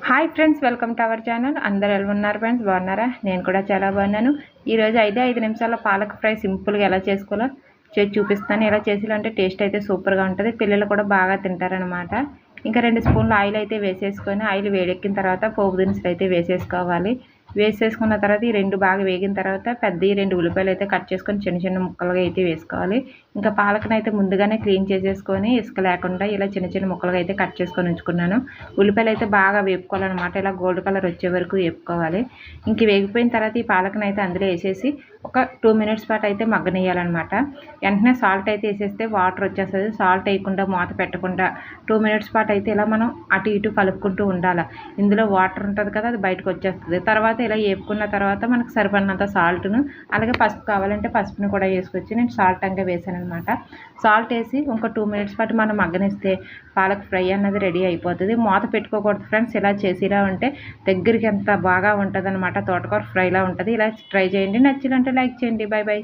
Hi friends, welcome to our channel. అందరు ఎలా ఉన్నారు ఫ్రెండ్స్? బాగున్నారా? నేను కూడా చాలా బాగున్నాను. ఈరోజు 5 నిమిషాల పాలక్ ఫ్రై సింపుల్గా ఎలా చేసుకోవాలో చూపిస్తాను. ఎలా చేసేయాలంటే టేస్ట్ అయితే సూపర్గా ఉంటుంది. పిల్లలు కూడా బాగా తింటారనమాట. ఇంకా 2 స్పూన్లు ఆయిల్ అయితే వేసేసుకొని ఆయిల్ వేడెక్కిన తర్వాత పోపు దినుసులు అయితే వేసేసుకోవాలి. వేసేసుకున్న తర్వాత ఈ 2 బాగా వేగిన తర్వాత పెద్ద 2 ఉల్లిపాయలు అయితే కట్ చేసుకొని చిన్న చిన్న ముక్కలుగా అయితే వేసుకోవాలి. ఇంకా పాలకను అయితే ముందుగానే క్లీన్ చేసేసుకొని ఇసుక లేకుండా ఇలా చిన్న చిన్న ముక్కలుగా అయితే కట్ చేసుకొని ఉంచుకున్నాను. ఉల్లిపాయలు అయితే బాగా వేపుకోవాలన్నమాట. ఇలా గోల్డ్ కలర్ వచ్చే వరకు వేపుకోవాలి. ఇంక వేగిపోయిన తర్వాత ఈ పాలకను అయితే అందులో వేసేసి ఒక 2 మినిట్స్ పాటు అయితే మగ్గనియాలన్నమాట. వెంటనే సాల్ట్ అయితే వేసేస్తే వాటర్ వచ్చేస్తుంది. సాల్ట్ వేయకుండా మూత పెట్టకుండా 2 మినిట్స్ పాటు అయితే ఇలా మనం అటు ఇటు కలుపుకుంటూ ఉండాలి. ఇందులో వాటర్ ఉంటుంది కదా, అది బయటకు వచ్చేస్తుంది. తర్వాత ఇలా వేపుకున్న తర్వాత మనకు సరిపడినంత సాల్ట్ను, అలాగే పసుపు కావాలంటే పసుపును కూడా వేసుకోవచ్చు. నేను సాల్ట్ అంతా వేసాను అనమాట. సాల్ట్ వేసి ఇంకో 2 మినిట్స్ పాటు మనం మగ్గనిస్తే పాలక్ ఫ్రై అన్నది రెడీ అయిపోతుంది. మూత పెట్టుకోకూడదు ఫ్రెండ్స్. ఇలా చేసిలా ఉంటే దగ్గరికి ఎంత బాగా ఉంటుంది అనమాట. తోటకూర ఫ్రైలా ఉంటుంది. ఇలా ట్రై చేయండి. నచ్చినంటే లైక్ చేయండి. Bye bye.